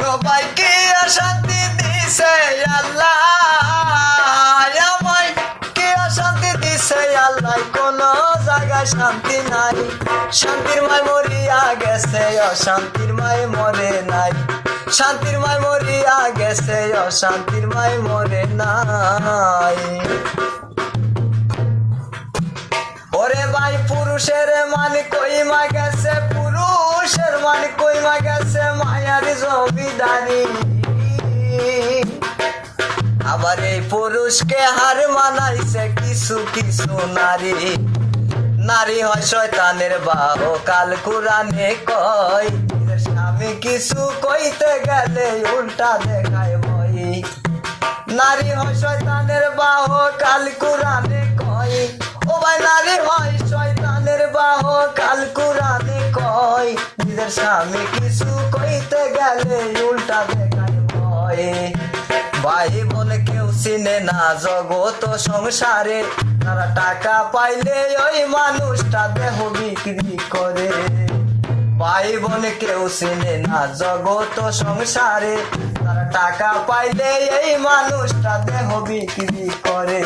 ও ভাই কি অশান্তি দিছে আল্লাহ আমায়, কি অশান্তি দিছে আল্লাহ, কোনো জায়গায় শান্তি নাই। শান্তির মায় মরিয়া গেছে, অশান্তির মায় মরে নাই। শান্তির মায় মরিয়া গেছে, অশান্তির মায় মরে নাই। ওরে ভাই পুরুষের মান কইমা গেছে, পুরুষের মান কইমা গেছে মায়ার জমিদারি। আবার এই পুরুষকে হার মানাইছে কিছু কিছু নারী। নারী হয় শয়তানের বাহু, কাল কুরানে কয় স্বামী কিছু কইতে গেলে উল্টা দেখায় বই। নারী হয় শয়তানের বাহু, কাল কুরানে কয়। ও ভাই নারী হয় শয়তানের বাহু, কাল কুরানে কয়। নিজের স্বামী কিছু কইতে গেলে উল্টা দেখায় ভয়। ভাই বোন কেউ চিনে না জগৎ সংসারে, তারা টাকা পাইলে ওই মানুষটা দেহ বিক্রি করে। ভাই বোন কেউ চিনে না জগৎ সংসারে, তারা টাকা পাইলে এই মানুষটা দেহ বিক্রি করে।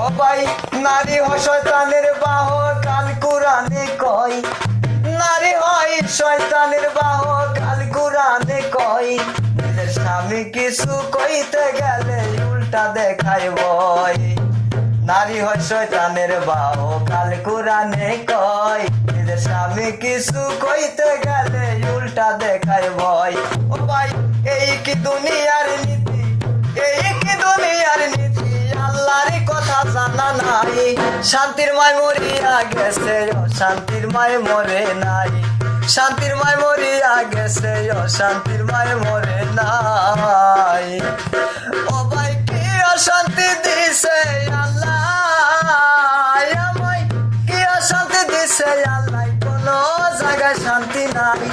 ও ভাই নারী হয় শয়তানের বাহু, কাল কুরানে কয়। নারী হয় শয়তানের বাহু, কাল কুরানে কয়। নিজের স্বামী কিছু কইতে গেলে উল্টা দেখায় ভয়। নারী হয় শয়তানের বাহু, কাল কুরানে কয়। নিজের স্বামী কিছু কইতে গেলে উল্টা দেখায় ভয়। ও ভাই এই কি দুনিয়ার নীতি, এই কি দুনিয়ার নীতি, আল্লাহর কথা জানা নাই। শান্তির মায় মরিয়া গেছে, অশান্তির মায় মরে নাই। শান্তির মায় মরিয়া গেছে, অশান্তির মায় মরে নাই। ও ভাই কি অশান্তি দিছে আল্লাহ আমায়, কি অশান্তি দিছে আল্লাহ, কোনো জায়গায় শান্তি নাই।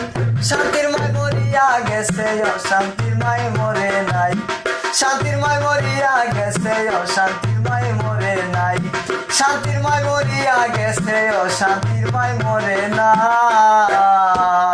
শান্তির মায় মরিয়া গেছে, অশান্তির মায় মরে নাই। শান্তির মায় মরিয়া গেছে, অশান্তির মায় মরে নাই। শান্তির মায় মরিয়া গেছে, অশান্তির মায় মরে নাই।